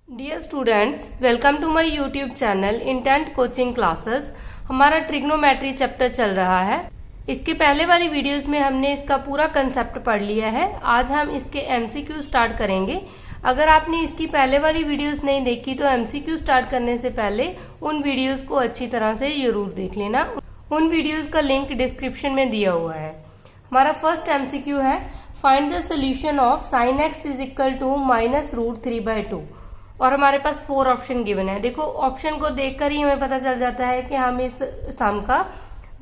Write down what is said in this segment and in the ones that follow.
Dear students, welcome to my YouTube channel Intent Coaching Classes. हमारा trigonometry chapter चल रहा है। इसके पहले वाली वीडियोस में हमने इसका पूरा कंसेप्ट पढ़ लिया है। आज हम इसके एमसीक्यू स्टार्ट करेंगे। अगर आपने इसकी पहले वाली वीडियोस नहीं देखी तो एमसीक्यू स्टार्ट करने से पहले उन वीडियोस को अच्छी तरह से जरूर देख लेना। उन वीडियोस का लिंक डिस्क्रिप्शन में दिया हुआ है। हमारा फर्स्ट एमसीक्यू है, find the solution of sine x is equal to -√3/2 और हमारे पास 4 ऑप्शन गिवन है। देखो, ऑप्शन को देखकर ही हमें पता चल जाता है कि हम इस सम का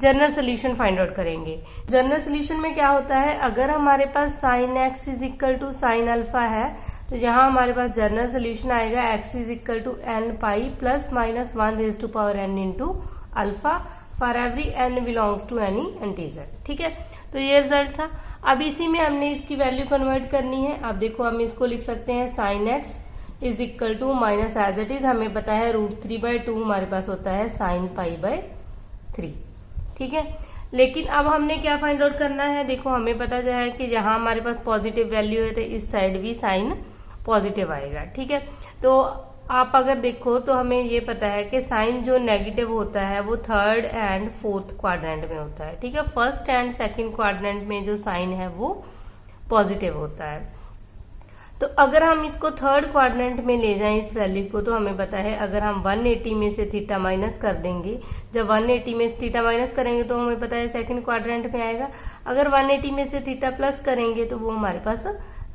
जनरल सोल्यूशन फाइंड आउट करेंगे। जनरल सोल्यूशन में क्या होता है, अगर हमारे पास sine x is equal to sine alpha है तो यहाँ हमारे पास जनरल सोल्यूशन आएगा X is equal to n pi plus minus 1n into alpha for every n belongs to any integer. ठीक है, तो ये रिजल्ट था। अब इसी में हमने इसकी वैल्यू कन्वर्ट करनी है। अब देखो, हम इसको लिख सकते हैं sine x is equal to minus as it is हमें पता है √3/2 हमारे पास होता है साइन π/3। ठीक है, लेकिन अब हमने क्या फाइंड आउट करना है। देखो, हमें पता है कि जहां हमारे पास पॉजिटिव वैल्यू है तो इस साइड भी साइन पॉजिटिव आएगा। ठीक है, तो आप अगर देखो तो हमें ये पता है कि साइन जो नेगेटिव होता है वो थर्ड एंड फोर्थ क्वाड्रेंट में होता है। ठीक है, फर्स्ट एंड सेकंड क्वाड्रेंट में जो साइन है वो पॉजिटिव होता है। तो अगर हम इसको थर्ड क्वाड्रेंट में ले जाएं इस वैल्यू को, तो हमें पता है अगर हम 180 में से थीटा माइनस कर देंगे, जब 180 में से थीटा माइनस करेंगे तो हमें पता है सेकंड क्वाड्रेंट में आएगा। अगर 180 में से थीटा प्लस करेंगे तो वो हमारे पास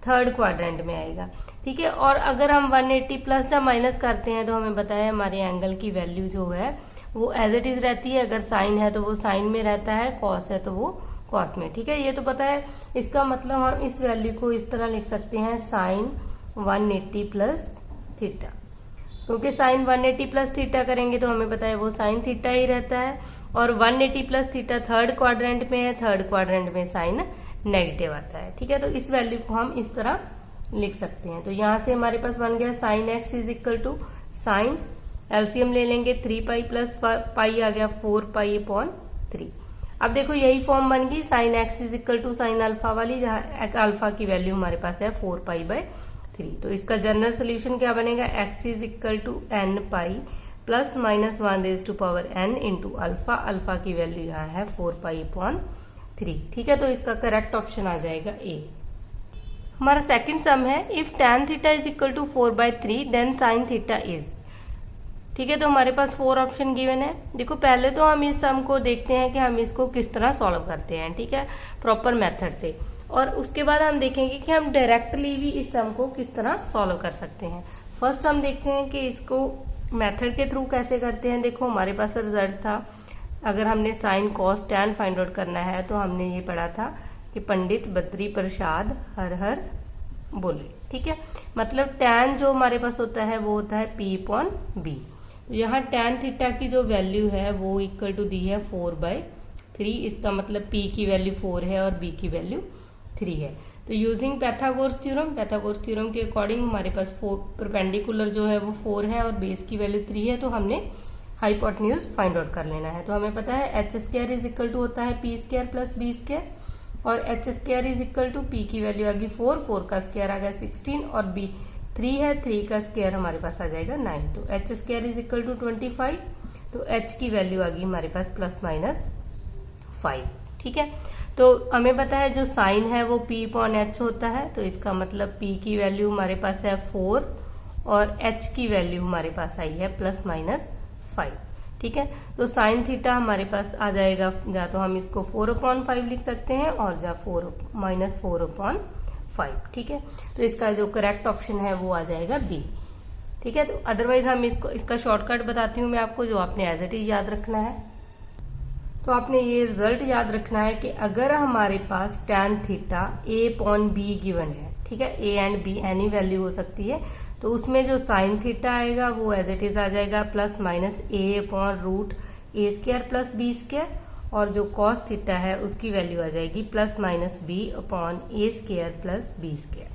थर्ड क्वाड्रेंट में आएगा। ठीक है, और अगर हम 180 प्लस या माइनस करते हैं तो हमें पता है हमारे एंगल की वैल्यू जो है वो एज इट इज रहती है। अगर साइन है तो वो साइन में रहता है, कॉस है तो वो कॉस में। ठीक है, ये तो पता है। इसका मतलब हम इस वैल्यू को इस तरह लिख सकते हैं साइन 180 प्लस थीटा, क्योंकि साइन 180 प्लस थीटा करेंगे तो हमें पता है वो साइन थीटा ही रहता है। और 180 प्लस थीटा थर्ड क्वाड्रेंट में है, थर्ड क्वाड्रेंट में साइन नेगेटिव आता है। ठीक है, तो इस वैल्यू को हम इस तरह लिख सकते हैं। तो यहां से हमारे पास बन गया sine x is equal to sine, LCM ले लेंगे 3π प्लस पाई आ गया 4π/3। अब देखो, यही फॉर्म बन गई sine x is equal to sine alpha वाली, जहां अल्फा की वैल्यू हमारे पास है 4π/3। तो इसका जनरल सोल्यूशन क्या बनेगा, x is equal to n pi plus minus 1n into alpha. Alpha की वैल्यू यहाँ है 4π/3। ठीक है, तो इसका करेक्ट ऑप्शन आ जाएगा ए। हमारा सेकंड सम है, if tan theta is equal to 4/3 then sine theta is. ठीक है, तो हमारे पास 4 ऑप्शन गिवन है। देखो, पहले तो हम इस सम को देखते हैं कि हम इसको किस तरह सॉल्व करते हैं। ठीक है, प्रॉपर मेथड से, और उसके बाद हम देखेंगे कि हम डायरेक्टली भी इस सम को किस तरह सॉल्व कर सकते हैं। फर्स्ट हम देखते हैं कि इसको मेथड के थ्रू कैसे करते हैं। देखो, हमारे पास रिजल्ट था, अगर हमने sine cos tan find out करना है तो हमने ये पढ़ा था कि पंडित बद्री प्रसाद हर हर बोले। ठीक है, मतलब टैन जो हमारे पास होता है वो होता है P/B। यहाँ टैन थीटा की जो वैल्यू है वो इक्वल टू दी है 4/3। इसका मतलब P की वैल्यू 4 है और B की वैल्यू 3 है। तो यूजिंग पैथागोरस थ्योरम के अकॉर्डिंग हमारे पास परपेंडिकुलर जो है वो 4 है और बेस की वैल्यू 3 है, तो हमने हाइपोटेन्यूज फाइंड आउट कर लेना है। तो हमें पता है h² इज इक्वल टू होता है P² प्लस B² और h² is equal to P की वैल्यू आ गई 4 का स्क्वायर आ गया 16 और B 3 है, 3 का स्क्वायर हमारे पास आ जाएगा 9। तो h² इज इक्वल टू 25, तो h की वैल्यू आ गई हमारे पास प्लस माइनस 5। ठीक है, तो हमें पता है जो साइन है वो P/H होता है, तो इसका मतलब P की वैल्यू हमारे पास है 4 और H की वैल्यू हमारे पास आई है प्लस माइनस 5। ठीक है, तो साइन थीटा हमारे पास आ जाएगा, या तो हम इसको 4/5 लिख सकते हैं और या -4/5। ठीक है, तो इसका जो करेक्ट ऑप्शन है वो आ जाएगा बी। ठीक है, तो अदरवाइज हम इसका शॉर्टकट बताती हूँ मैं आपको, जो आपने एज इट इज याद रखना है। तो आपने ये रिजल्ट याद रखना है कि अगर हमारे पास tan थीटा A/B गिवन है, ठीक है, A and B any value हो सकती है, तो उसमें जो साइन थीटा आएगा वो एज इट इज आ जाएगा plus minus A/√A² plus B², और जो कॉस थीटा है उसकी वैल्यू आ जाएगी plus minus B/A² plus B²।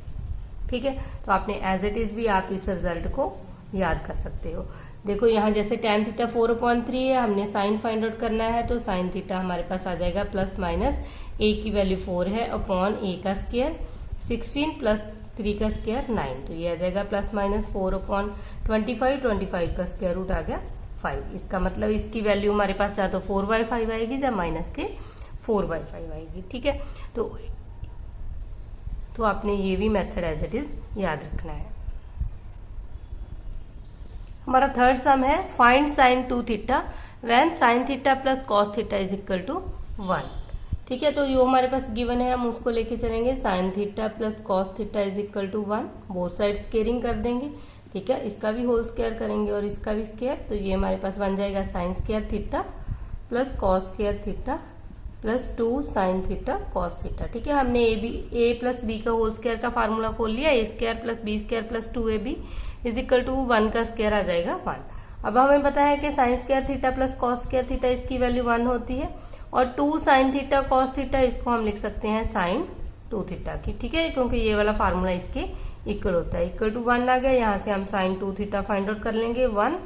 ठीक है, तो आपने एज इट इज भी आप इस रिजल्ट को याद कर सकते हो। देखो, यहाँ जैसे tan थीटा 4/3 है, हमने साइन फाइंड आउट करना है, तो साइन थीटा हमारे पास आ जाएगा प्लस माइनस A की वैल्यू 4 है अपॉन A का स्क्वायर 16 प्लस 3 का स्क्वायर 9, तो ये आ जाएगा प्लस माइनस 4/25, 25 का स्क्वायर रूट आ गया 5। इसका मतलब इसकी वैल्यू हमारे पास चाहे तो 4/5 आएगी या माइनस के 4/5 आएगी। ठीक है, तो आपने ये भी मेथड एज इट इज याद रखना है। हमारा थर्ड सम है find sine 2 theta when sine theta plus cos theta is equal to 1। ठीक है, तो जो हमारे पास गिवन है हम उसको लेके चलेंगे। Sine theta plus cos theta is equal to 1, both side squaring कर देंगे। ठीक है, इसका भी होल स्क्वायर करेंगे और इसका भी स्क्वायर, तो ये हमारे पास बन जाएगा sine square theta plus cos square theta plus 2 sine theta cos theta. ठीक है, हमने ए प्लस बी का होल स्क्वायर का फार्मूला खोल लिया। A square plus B square plus 2ab is equal to 1 का स्क्वायर आ जाएगा 1। अब हमें पता है कि sign square theta plus cos square theta इसकी वैल्यू 1 होती है, और 2 साइन थीटा कॉस थीटा इसको हम लिख सकते हैं साइन 2 थीटा की। ठीक है, क्योंकि ये वाला फार्मूला इसके इक्वल होता है। इक्वल टू 1 आ गया, यहाँ से हम साइन 2 थीटा फाइंड आउट कर लेंगे 1,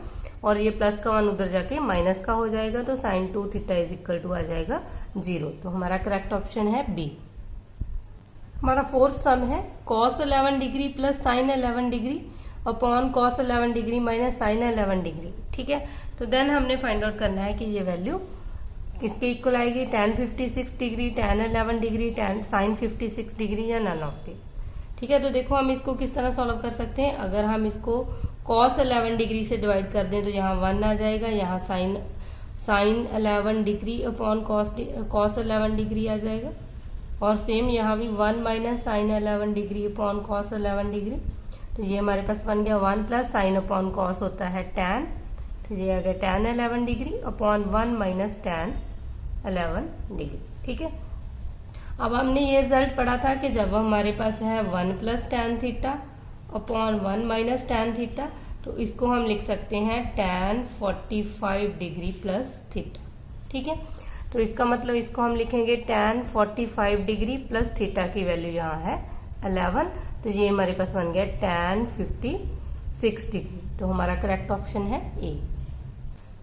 और ये प्लस का 1 उधर जाके माइनस का हो जाएगा, तो sine 2 theta is equal to आ जाएगा 0। तो हमारा करेक्ट ऑप्शन है बी। हमारा फोर्थ सम है cos 11 degree plus sine 11 degree upon cos 11 degree minus sine 11 degree. ठीक है, तो देन हमने फाइंड आउट करना है कि ये वैल्यू किसके इक्वल आएगी, tan 56 degree, tan 11 degree, tan sine 56 degree या नन ऑफ दी। ठीक है, तो देखो हम इसको किस तरह सॉल्व कर सकते हैं। अगर हम इसको cos 11 डिग्री से डिवाइड कर दें तो यहाँ 1 आ जाएगा, यहाँ sine 11 degree upon cos 11 degree आ जाएगा, और सेम यहाँ भी 1 minus sine 11 degree upon cos 11 degree. तो ये हमारे पास बन गया 1 प्लस साइन अपॉन कॉस होता है tan, तो ये आ गया tan 11 degree upon 1 minus tan 11 degree. ठीक है, अब हमने ये रिजल्ट पढ़ा था कि जब हमारे पास है 1 plus tan theta upon 1 minus tan theta, तो इसको हम लिख सकते हैं tan 45 डिग्री प्लस थीटा। ठीक है, तो इसका मतलब इसको हम लिखेंगे tan 45 डिग्री प्लस थीटा की वैल्यू यहाँ है 11, तो ये हमारे पास बन गया tan 56 डिग्री। तो हमारा करेक्ट ऑप्शन है ए।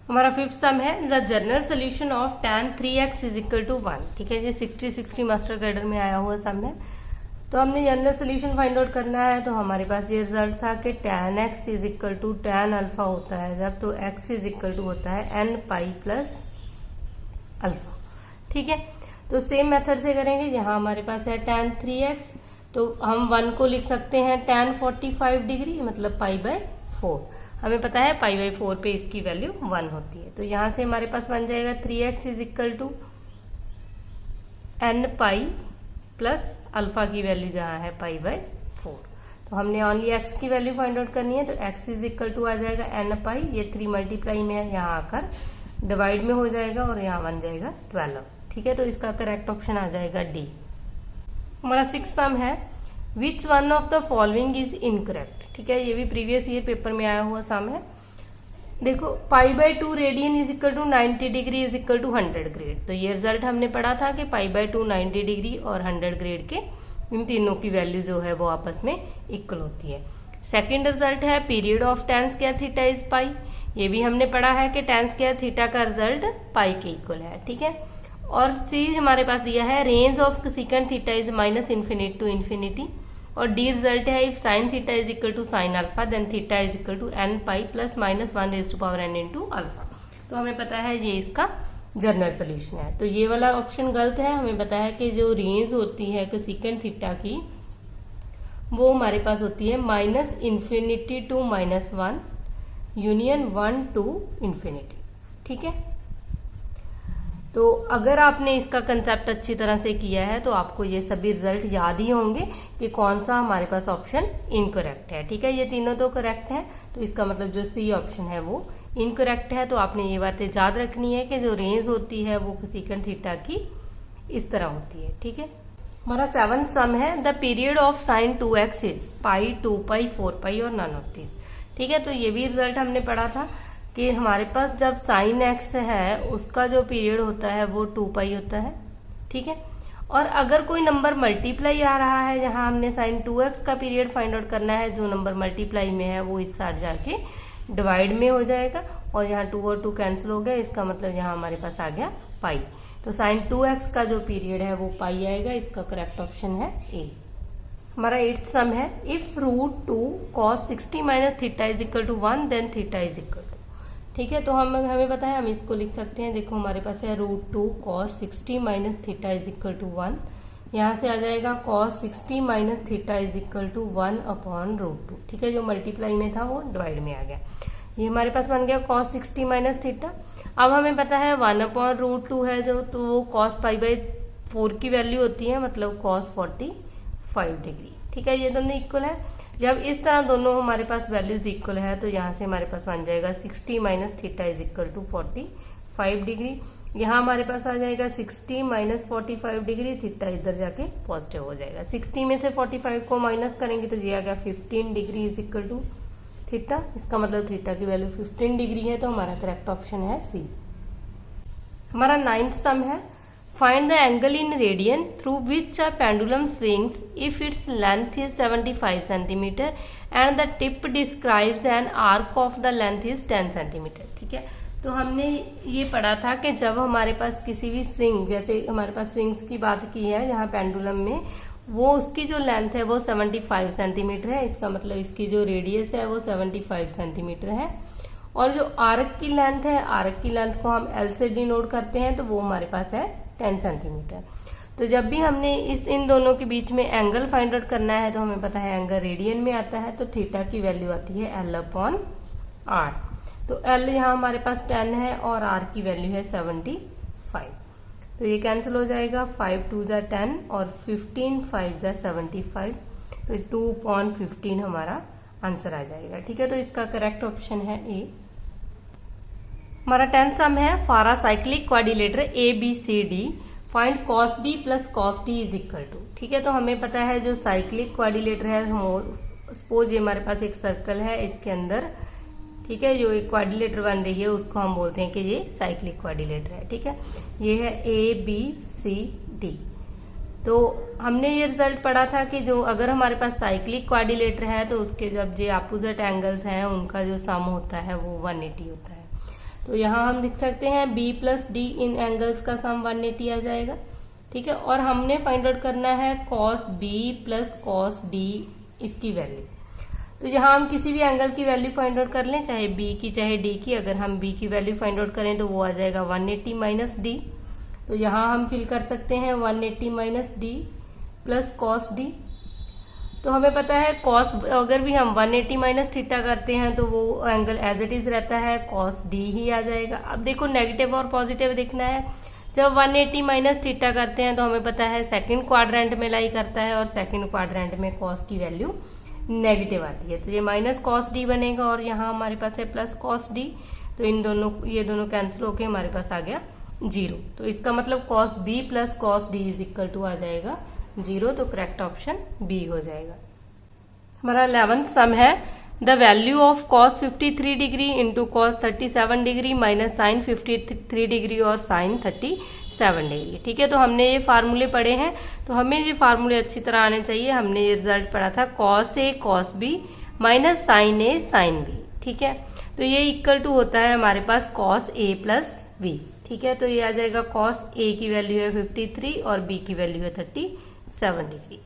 हमारा फिफ्थ सम है the general solution of tan 3x is equal to 1। ठीक है, ये 60 मास्टर कैडर में आया हुआ सम है। तो हमने जनरल सोल्यूशन फाइंड आउट करना है, तो हमारे पास ये रिजल्ट था कि tan x is equal to tan alpha होता है जब, तो x इज इक्वल टू होता है n पाई प्लस अल्फा। ठीक है, तो सेम मेथड से करेंगे। यहाँ हमारे पास है tan 3x, तो हम 1 को लिख सकते हैं tan 45 डिग्री मतलब π/4। हमें पता है π/4 पे इसकी वैल्यू 1 होती है, तो यहाँ से हमारे पास बन जाएगा 3x is equal to n pi plus alpha की वैल्यू जहाँ है π/4। तो हमने ओनली x की वैल्यू फाइंड आउट करनी है, तो x इज इक्वल टू आ जाएगा n पाई, ये 3 मल्टीप्लाई में है, यहाँ आकर डिवाइड में हो जाएगा और यहाँ बन जाएगा 12। ठीक है, तो इसका करेक्ट ऑप्शन आ जाएगा डी। हमारा सिक्स्थ सम है which one of the following is incorrect. ठीक है, ये भी प्रीवियस ईयर पेपर में आया हुआ सम है। देखो π/2 radian is equal to 90 degree is equal to 100 grade. तो ये रिजल्ट हमने पढ़ा था कि π/2 90 डिग्री और 100 ग्रेड के इन तीनों की वैल्यू जो है वो आपस में इक्वल होती है। सेकेंड रिजल्ट है period of tan square theta is pi. ये भी हमने पढ़ा है कि tan स्क्वायर थीटा का रिजल्ट पाई के इक्वल है। ठीक है, और सी हमारे पास दिया है range of second theta is minus infinity to infinity, और डी रिजल्ट है if sine theta is equal to sine alpha then theta is equal to n pi plus minus 1 raise to power n into alpha. तो हमें पता है ये इसका general solution है। तो ये वाला ऑप्शन गलत है। हमें पता है कि जो रेंज होती है सेकेंड थीटा की वो हमारे पास होती है minus infinity to minus 1 union 1 to infinity. ठीक है, तो अगर आपने इसका कंसेप्ट अच्छी तरह से किया है तो आपको ये सभी रिजल्ट याद ही होंगे कि कौन सा हमारे पास ऑप्शन इनकरेक्ट है। ठीक है, ये तीनों तो करेक्ट है, तो इसका मतलब जो सी ऑप्शन है वो इनकरेक्ट है। तो आपने ये बातें याद रखनी है कि जो रेंज होती है वो सेकंड थीटा की इस तरह होती है। ठीक है, हमारा सेवंथ सम है the period of sine 2x is pi, 2 पाई, 4 पाई और नन ऑफ दिस। ठीक है, तो ये भी रिजल्ट हमने पढ़ा था कि हमारे पास जब साइन x है उसका जो पीरियड होता है वो 2 पाई होता है। ठीक है, और अगर कोई नंबर मल्टीप्लाई आ रहा है, जहां हमने साइन 2x का पीरियड फाइंड आउट करना है, जो नंबर मल्टीप्लाई में है वो इस साइड जाके डिवाइड में हो जाएगा, और यहाँ 2 और 2 कैंसिल हो गया, इसका मतलब यहाँ हमारे पास आ गया पाई। तो साइन 2x का जो पीरियड है वो पाई आएगा। इसका करेक्ट ऑप्शन है ए। हमारा 8th सम है, if √2 cos 60 minus theta is equal to 1 then theta is equal to. ठीक है, तो हमें पता है, हम इसको लिख सकते हैं। देखो हमारे पास है √2 cos 60 minus theta is equal to 1। यहाँ से आ जाएगा cos 60 minus theta is equal to 1 upon √2। ठीक है, जो मल्टीप्लाई में था वो डिवाइड में आ गया। ये हमारे पास बन गया cos 60 माइनस थीटा। अब हमें पता है 1 अपॉन √2 है जो, तो वो cos π/4 की वैल्यू होती है, मतलब cos 45 डिग्री। ठीक है, ये दोनों इक्वल है। जब इस तरह दोनों हमारे पास वैल्यूज इक्वल है तो यहाँ से हमारे पास बन जाएगा 60 minus theta is equal to 45 degree. यहाँ हमारे पास आ जाएगा 60 माइनस 45 डिग्री, थीटा इधर जाके पॉजिटिव हो जाएगा। 60 में से 45 को माइनस करेंगे तो ये आ गया 15 degree is equal to theta. इसका मतलब थीटा की वैल्यू 15 डिग्री है, तो हमारा करेक्ट ऑप्शन है सी। हमारा 9th सम है, find the angle in radian through which a pendulum swings if its length is 75 centimetre and the tip describes an arc of the length is 10 centimetre. ठीक है, तो हमने ये पढ़ा था कि जब हमारे पास किसी भी स्विंग, जैसे हमारे पास स्विंग्स की बात की है यहाँ पेंडुलम में, वो उसकी जो लेंथ है वो 75 सेंटीमीटर है। इसका मतलब इसकी जो रेडियस है वो 75 सेंटीमीटर है। और जो आर्क की लेंथ है, आर्क की लेंथ को हम एल से डिनोट करते हैं, तो वो हमारे पास है 10 सेंटीमीटर। तो जब भी हमने इन दोनों के बीच में एंगल फाइंड आउट करना है तो हमें पता है एंगल रेडियन में आता है, तो थीटा की वैल्यू आती है L अपॉन R। तो L यहाँ हमारे पास 10 है और R की वैल्यू है 75। तो ये कैंसिल हो जाएगा, 5 2 जा 10 और 15 5 जा 75, तो 2/15 हमारा आंसर आ जाएगा। ठीक है, तो इसका करेक्ट ऑप्शन है ए। हमारा 10th सम है, for a cyclic quadrilateral ABCD find cos B plus cos D is equal to. ठीक है, तो हमें पता है जो साइक्लिक क्वाड्रिलेटर है, सपोज ये हमारे पास एक सर्कल है, इसके अंदर, ठीक है, जो एक क्वाड्रिलेटर बन रही है उसको हम बोलते हैं कि ये साइक्लिक क्वाड्रिलेटर है। ठीक है, ये है ABCD। तो हमने ये रिजल्ट पढ़ा था कि जो अगर हमारे पास साइक्लिक क्वाड्रिलेटर है तो उसके जब जो अपोजिट एंगल्स हैं उनका जो सम होता है वो 180 होता है। तो यहाँ हम लिख सकते हैं B प्लस D, इन एंगल्स का सम 180 आ जाएगा। ठीक है, और हमने फाइंड आउट करना है cos B plus cos D इसकी वैल्यू। तो यहाँ हम किसी भी एंगल की वैल्यू फाइंड आउट कर लें, चाहे B की चाहे D की। अगर हम B की वैल्यू फाइंड आउट करें तो वो आ जाएगा 180 माइनस D। तो यहाँ हम फिल कर सकते हैं 180 minus D plus cos D। तो हमें पता है cos, अगर भी हम 180 माइनस थीटा करते हैं तो वो एंगल एज इट इज रहता है, cos D ही आ जाएगा। अब देखो नेगेटिव और पॉजिटिव देखना है। जब 180 माइनस थीटा करते हैं तो हमें पता है सेकंड क्वाड्रेंट में लाई करता है, और सेकंड क्वाड्रेंट में cos की वैल्यू नेगेटिव आती है। तो ये माइनस cos D बनेगा और यहाँ हमारे पास है प्लस cos D। तो ये दोनों कैंसिल होके हमारे पास आ गया 0। तो इसका मतलब cos B plus cos D is equal to आ जाएगा 0। तो करेक्ट ऑप्शन बी हो जाएगा। हमारा 11th सम है, the value of cos 53 degree into cos 37 degree minus sine 53 degree और साइन 37 डिग्री। ठीक है, तो हमने ये फार्मूले पढ़े हैं, तो हमें ये फार्मूले अच्छी तरह आने चाहिए। हमने ये रिजल्ट पढ़ा था cos A cos B minus sine A sine B। ठीक है, तो ये इक्वल टू होता है हमारे पास cos A प्लस B। ठीक है, तो ये आ जाएगा cos A की वैल्यू है 53 और B की वैल्यू है 37 डिग्री।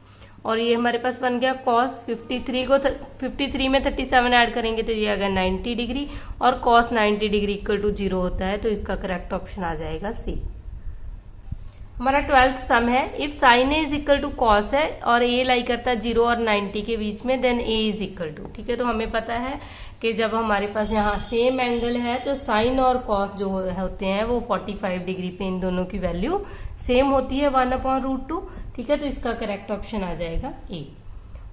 और ये हमारे पास बन गया cos 53 को 53 में 37 ऐड करेंगे तो ये आ गया 90 डिग्री, और cos 90 डिग्री इक्वल टू 0 होता है। तो इसका करेक्ट ऑप्शन आ जाएगा सी। हमारा 12th सम है, if sine A is equal to cos है और ए लाई करता है 0 और 90 के बीच में, then A is equal to. ठीक है, तो हमें पता है कि जब हमारे पास यहाँ सेम एंगल है तो साइन और कॉस जो होते हैं वो 45 डिग्री पे इन दोनों की वैल्यू सेम होती है 1/√2। ठीक है, तो इसका करेक्ट ऑप्शन आ जाएगा ए।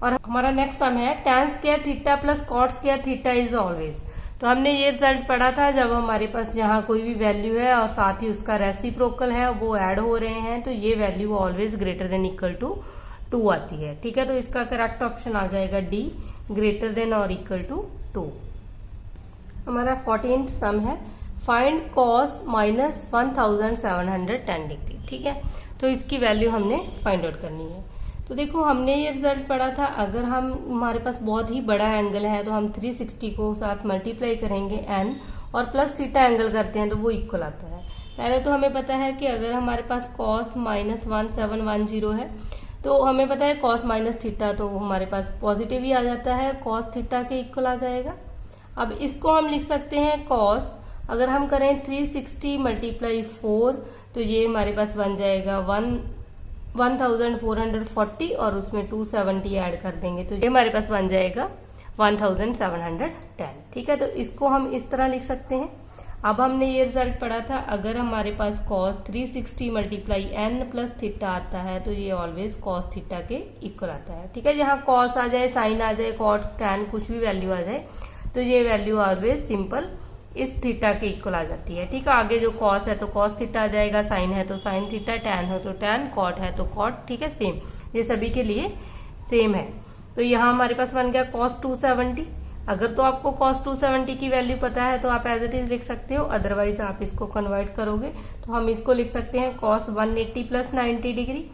और हमारा नेक्स्ट सम है, tan square theta plus cot square theta is always. तो हमने ये रिजल्ट पढ़ा था जब हमारे पास यहाँ कोई भी वैल्यू है और साथ ही उसका रेसिप्रोकल है वो ऐड हो रहे हैं तो ये value always greater than equal to 2 आती है। ठीक है, तो इसका करेक्ट ऑप्शन आ जाएगा डी, ग्रेटर देन और इक्वल टू 2। हमारा 14th सम है, फाइंड कॉस माइनस 1710 डिग्री। ठीक है, तो इसकी वैल्यू हमने फाइंड आउट करनी है। तो देखो हमने ये रिजल्ट पढ़ा था, अगर हम हमारे पास बहुत ही बड़ा एंगल है तो हम 360 को साथ मल्टीप्लाई करेंगे n और प्लस थीटा एंगल करते हैं तो वो इक्वल आता है। पहले तो हमें पता है कि अगर हमारे पास cos माइनस 1710 है तो हमें पता है कॉस माइनस थीटा, तो हमारे पास पॉजिटिव ही आ जाता है, कॉस थीटा के इक्वल आ जाएगा। अब इसको हम लिख सकते हैं कॉस, अगर हम करें 360 मल्टीप्लाई 4 तो ये हमारे पास बन जाएगा 1440 और उसमें 270 ऐड कर देंगे तो ये हमारे पास बन जाएगा 1710। ठीक है, तो इसको हम इस तरह लिख सकते हैं। अब हमने ये रिजल्ट पढ़ा था, अगर हमारे पास cos 360 multiply n plus theta आता है तो ये ऑलवेज cos थीटा के इक्वल आता है। ठीक है, यहाँ cos आ जाए, साइन आ जाए, cot tan कुछ भी वैल्यू आ जाए तो ये वैल्यू ऑलवेज सिंपल इस थीटा के इक्वल आ जाती है। ठीक है, आगे जो cos है तो cos थीटा आ जाएगा, साइन है तो साइन थीटा, tan है तो tan, cot है तो cot। ठीक है, सेम, ये सभी के लिए सेम है। तो यहाँ हमारे पास बन गया cos 270। अगर तो आपको cos 270 की वैल्यू पता है तो आप एज इट इज लिख सकते हो, अदरवाइज आप इसको कन्वर्ट करोगे तो हम इसको लिख सकते हैं cos 180 प्लस 90 डिग्री।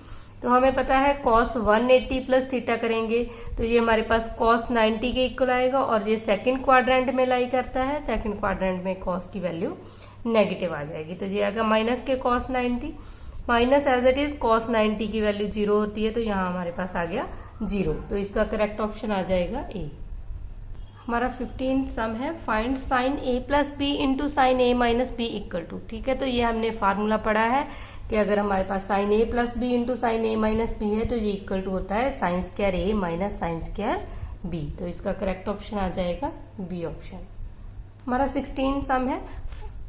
तो हमें पता है cos 180 प्लस थीटा करेंगे तो ये हमारे पास cos 90 के इक्वल आएगा, और ये सेकंड क्वाड्रेंट में लाई करता है, सेकंड क्वाड्रेंट में cos की वैल्यू नेगेटिव आ जाएगी तो ये आएगा माइनस के cos 90, minus as it is cos 90 की वैल्यू 0 होती है तो यहाँ हमारे पास आ गया 0, तो इसका करेक्ट ऑप्शन आ जाएगा ए। हमारा 15 सम है, find sine A plus B into sine A minus B equal to. ठीक है, तो ये हमने फार्मूला पढ़ा है कि अगर हमारे पास sign A plus B into sine A minus B है तो ये इक्वल टू होता है साइन स्क्वायर ए माइनस साइन स्क्वायर बी, तो इसका करेक्ट ऑप्शन आ जाएगा बी ऑप्शन। हमारा 16 सम है,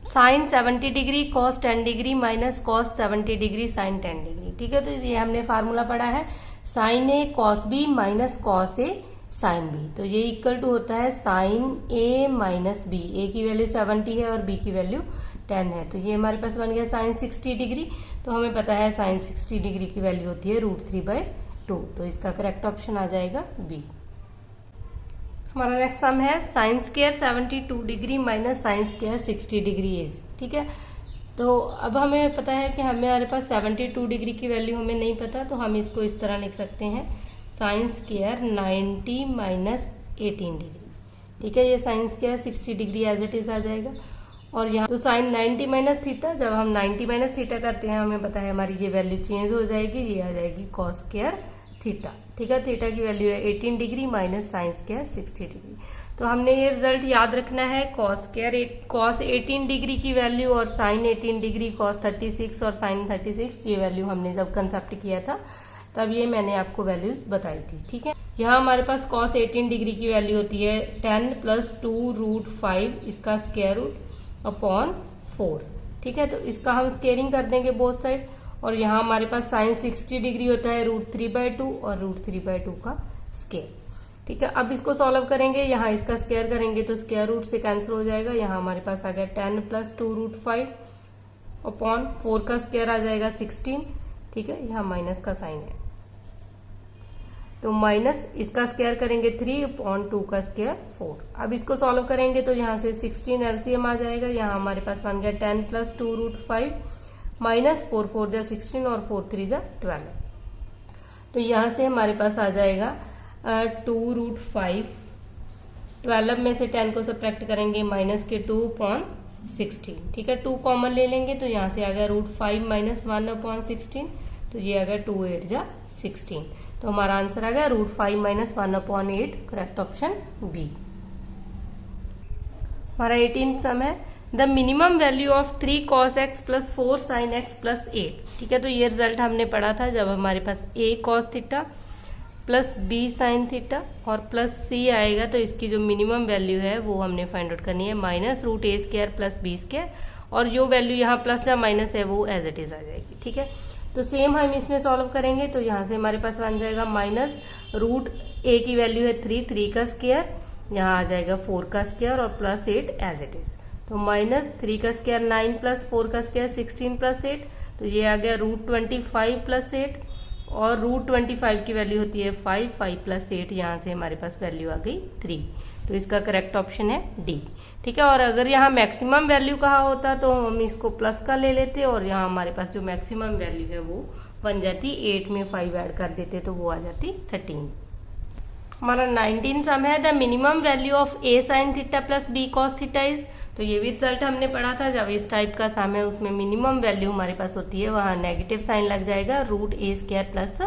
sine 70 degree cos 10 degree minus cos 70 degree sine 10 degree. ठीक है, तो ये हमने फार्मूला पढ़ा है sine A cos B minus cos A sine B, तो ये इक्वल टू होता है sine A minus B. A की वैल्यू 70 है और बी की वैल्यू 10 है तो ये हमारे पास बन गया साइन 60 डिग्री। तो हमें पता है साइन 60 डिग्री की वैल्यू होती है √3/2, तो इसका करेक्ट ऑप्शन आ जाएगा बी। हमारा नेक्स्ट सम है sine square 72 degree minus sign square 60 degree is. ठीक है, तो अब हमें पता है कि हमारे पास 72 डिग्री की वैल्यू हमें नहीं पता, तो हम इसको इस तरह लिख सकते हैं साइन स्क्वायर 90 माइनस 18 डिग्री। ठीक है, ये sine square 60 degree as it is आ जाएगा, और यहाँ तो साइन 90 माइनस थीटा, जब हम 90 माइनस थीटा करते हैं हमें पता है हमारी ये वैल्यू चेंज हो जाएगी, ये आ जाएगी कॉस स्क्वायर थीटा। ठीक है, थीटा की वैल्यू है 18 degree minus sign square 60 degree. तो हमने ये रिजल्ट याद रखना है, कॉस 18 डिग्री की वैल्यू और साइन 18 डिग्री, कॉस 36 और साइन 36, ये वैल्यू हमने जब कंसेप्ट किया था तब ये मैंने आपको वैल्यूज बताई थी। ठीक है, यहाँ हमारे पास कॉस 18 डिग्री की वैल्यू होती है 10 प्लस 2√5 इसका स्क्वायर रूट अपॉन 4। ठीक है, तो इसका हम स्क्वेयरिंग कर देंगे बोथ साइड, और यहाँ हमारे पास साइन 60 डिग्री होता है √3/2 और √3/2 का स्क्वायर। ठीक है, अब इसको सॉल्व करेंगे, यहाँ इसका स्क्वायर करेंगे तो स्क्वायर रूट से कैंसिल हो जाएगा, यहाँ हमारे पास आ गया 10 प्लस 2√5 अपॉन 4 का स्क्वायर आ जाएगा 16। ठीक है, यहाँ माइनस का साइन है तो माइनस इसका स्क्वायर करेंगे 3/2 का स्क्वायर 4। अब इसको सॉल्व करेंगे तो यहाँ से 16 एलसीएम आ जाएगा, यहाँ हमारे पास बन गया 10 प्लस 2√5 माइनस 4 4 जा 16 और 4 3 जा 12। तो यहाँ से हमारे पास आ जाएगा 2√5, 12 में से 10 को सब्ट्रैक्ट करेंगे माइनस के 2/16। ठीक है, 2 कॉमन ले लेंगे तो यहाँ से आ गया √5 माइनस 1/16, तो ये आ गया 2 8 जा 16, तो हमारा आंसर आ गया √5 माइनस 1/8, करेक्ट ऑप्शन बी। हमारा 18 सम है, the minimum value of 3 cos x plus 4 sin x plus 8। ठीक है, तो ये रिजल्ट हमने पढ़ा था जब हमारे पास a cos theta plus b sin theta और प्लस c आएगा तो इसकी जो मिनिमम वैल्यू है वो हमने फाइंड आउट करनी है, माइनस √a² प्लस b², और जो वैल्यू यहाँ प्लस या माइनस है वो एज इट इज आ जाएगी। ठीक है, तो सेम हम इसमें सॉल्व करेंगे तो यहाँ से हमारे पास बन जाएगा माइनस √a की वैल्यू है 3 का स्क्वायर, यहाँ आ जाएगा 4 का स्क्वायर और प्लस 8 एज इट इज, तो माइनस 3 का स्क्वायर 9 प्लस 4 का स्क्वायर 16 प्लस 8, तो ये आ गया √25 प्लस 8, और √25 की वैल्यू होती है 5 प्लस 8, यहाँ से हमारे पास वैल्यू आ गई 3, तो इसका करेक्ट ऑप्शन है डी। ठीक है, और अगर यहाँ मैक्सिमम वैल्यू कहा होता तो हम इसको प्लस का ले लेते और यहाँ हमारे पास जो मैक्सिमम वैल्यू है वो बन जाती 8 में 5 ऐड कर देते तो वो आ जाती 13। हमारा 19 सम है, the minimum value of a sin theta plus b cos theta is. तो ये भी रिजल्ट हमने पढ़ा था, जब इस टाइप का सम है उसमें मिनिमम वैल्यू हमारे पास होती है वहाँ नेगेटिव साइन लग जाएगा, √a² प्लस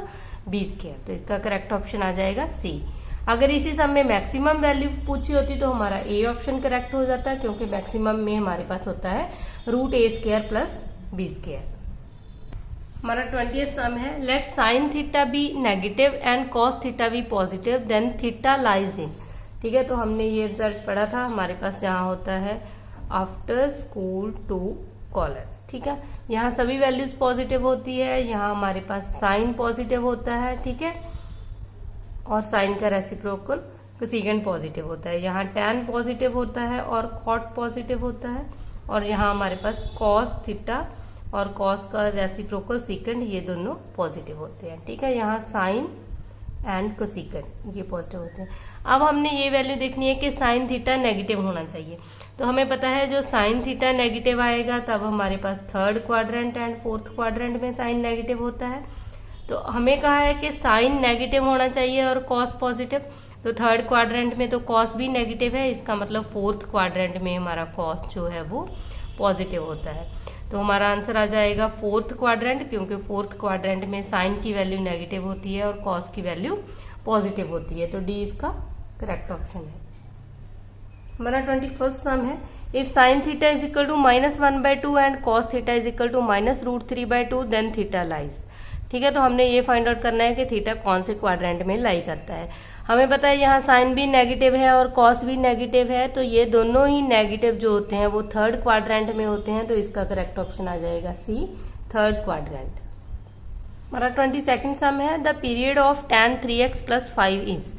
बी स्क्वायर। तो इसका करेक्ट ऑप्शन आ जाएगा सी। अगर इसी सम में मैक्सिमम वैल्यू पूछी होती तो हमारा ए ऑप्शन करेक्ट हो जाता है, क्योंकि मैक्सिमम में हमारे पास होता है root A square plus B square. हमारा 20th सम है, let sine theta be negative and cos theta be positive then theta lies in. ठीक है, तो हमने ये रिजल्ट पढ़ा था, हमारे पास यहाँ होता है आफ्टर स्कूल टू कॉलेज। ठीक है, यहाँ सभी वैल्यूज पॉजिटिव होती है, यहाँ हमारे पास साइन पॉजिटिव होता है। ठीक है, और साइन का रेसिप्रोकल कोसेकेंट पॉजिटिव होता है, यहाँ टैन पॉजिटिव होता है और कॉट पॉजिटिव होता है, और यहाँ हमारे पास कॉस थीटा और कॉस का रेसिप्रोकल सीकेंट ये दोनों पॉजिटिव होते हैं। ठीक है, यहाँ साइन एंड कोसेकेंट ये पॉजिटिव होते हैं। अब हमने ये वैल्यू देखनी है कि साइन थीटा नेगेटिव होना चाहिए। तो हमें पता है जो साइन थीटा नेगेटिव आएगा तब हमारे पास third quadrant and fourth quadrant में साइन नेगेटिव होता है। तो हमें कहा है कि साइन नेगेटिव होना चाहिए और कॉस पॉजिटिव, तो थर्ड क्वाड्रेंट में तो कॉस भी नेगेटिव है, इसका मतलब फोर्थ क्वाड्रेंट में हमारा कॉस जो है वो पॉजिटिव होता है। तो हमारा आंसर आ जाएगा फोर्थ क्वाड्रेंट, क्योंकि फोर्थ क्वाड्रेंट में साइन की वैल्यू नेगेटिव होती है और कॉस की वैल्यू पॉजिटिव होती है। तो डी इसका करेक्ट ऑप्शन है। हमारा 21st सम है, if sine theta is equal to -1/2 and cos theta is equal to -√3/2 then theta lies. ठीक है, तो हमने ये फाइंड आउट करना है कि थीटा कौन से क्वाड्रेंट में लाई करता है। हमें पता है यहाँ साइन भी नेगेटिव है और कॉस भी नेगेटिव है, तो ये दोनों ही नेगेटिव जो होते हैं वो थर्ड क्वाड्रेंट में होते हैं। तो इसका करेक्ट ऑप्शन आ जाएगा सी, थर्ड क्वाड्रेंट। हमारा 22nd सम है, the period of tan 3x + 5 is.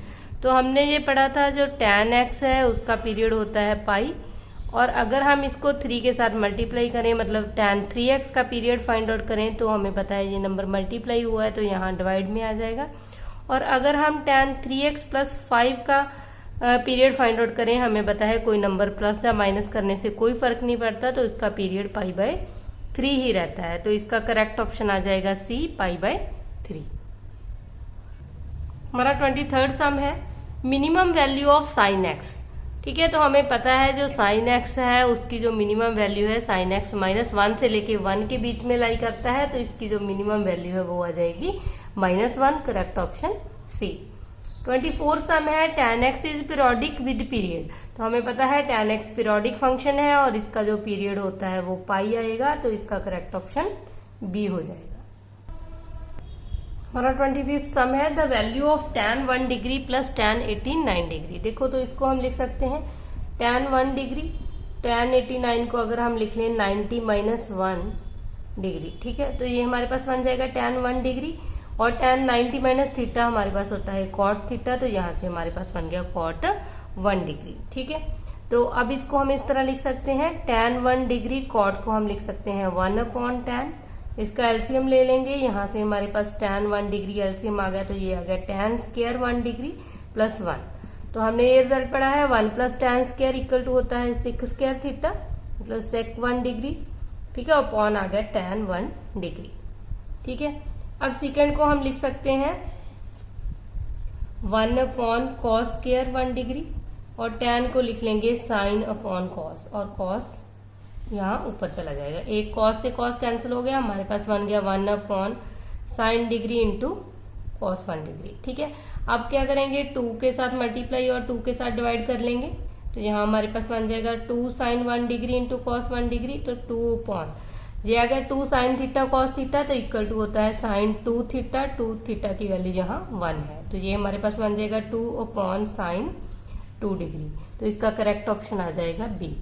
तो हमने ये पढ़ा था जो tan x है उसका पीरियड होता है पाई, और अगर हम इसको 3 के साथ मल्टीप्लाई करें, मतलब tan 3x का पीरियड फाइंड आउट करें, तो हमें पता है ये नंबर मल्टीप्लाई हुआ है तो यहाँ डिवाइड में आ जाएगा। और अगर हम tan 3x + 5 का पीरियड फाइंड आउट करें, हमें पता है कोई नंबर प्लस या माइनस करने से कोई फर्क नहीं पड़ता, तो इसका पीरियड π/3 ही रहता है। तो इसका करेक्ट ऑप्शन आ जाएगा सी, π/3। हमारा 23rd सम है, minimum value of sine x. ठीक है, तो हमें पता है जो साइन एक्स है उसकी जो मिनिमम वैल्यू है साइन एक्स -1 से लेके 1 के बीच में लाई करता है, तो इसकी जो मिनिमम वैल्यू है वो आ जाएगी -1, करेक्ट ऑप्शन सी। 24 सम है, tan x is periodic with period. तो हमें पता है tan x पीरियोडिक फंक्शन है और इसका जो पीरियड होता है वो पाई आएगा, तो इसका करेक्ट ऑप्शन बी हो जाएगा। हमारा 25th सम है, the value of tan 1 degree plus tan 89 degree. देखो तो इसको हम लिख सकते हैं tan 1 डिग्री, tan 89 को अगर हम लिख लें 90 - 1 डिग्री। ठीक है, तो ये हमारे पास बन जाएगा tan 1 डिग्री, और tan 90 - थीटा हमारे पास होता है cot थीटा, तो यहाँ से हमारे पास बन गया cot 1 डिग्री। ठीक है, तो अब इसको हम इस तरह लिख सकते हैं, tan 1 डिग्री cot को हम लिख सकते हैं 1/tan, इसका एलसीएम ले लेंगे, यहाँ से हमारे पास tan 1 डिग्री एलसीएम आ गया, तो ये आ गया tan स्क्वायर 1 डिग्री + 1। तो हमने ये रिजल्ट पढ़ा है 1 + tan स्क्वायर इक्वल टू होता है sec स्क्वायर थीटा, मतलब sec 1 डिग्री। ठीक है, अपॉन आ गया tan 1 डिग्री। ठीक है, अब सेकेंड को हम लिख सकते हैं 1/cos स्क्वायर 1 डिग्री, और tan को लिख लेंगे sin/cos, और cos यहाँ ऊपर चला जाएगा, एक cos से cos कैंसिल हो गया, हमारे पास बन गया 1/sin degree into cos 1 degree. ठीक है, अब क्या करेंगे 2 के साथ मल्टीप्लाई और 2 के साथ डिवाइड कर लेंगे, तो यहाँ हमारे पास बन जाएगा 2 sin 1 degree into cos 1 degree, तो 2/, ये अगर 2 sin थीटा cos थीटा तो इक्वल टू होता है sin 2 थीटा, 2 थीटा की वैल्यू यहाँ 1 है, तो ये हमारे पास बन जाएगा 2/sin 2 डिग्री। तो इसका करेक्ट ऑप्शन आ जाएगा बी।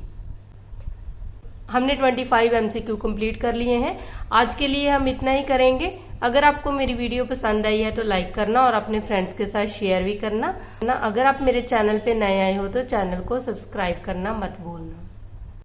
हमने 25 MCQ कंप्लीट कर लिए हैं। आज के लिए हम इतना ही करेंगे। अगर आपको मेरी वीडियो पसंद आई है तो लाइक करना और अपने फ्रेंड्स के साथ शेयर भी करना। अगर आप मेरे चैनल पे नए आए हो तो चैनल को सब्सक्राइब करना मत भूलना।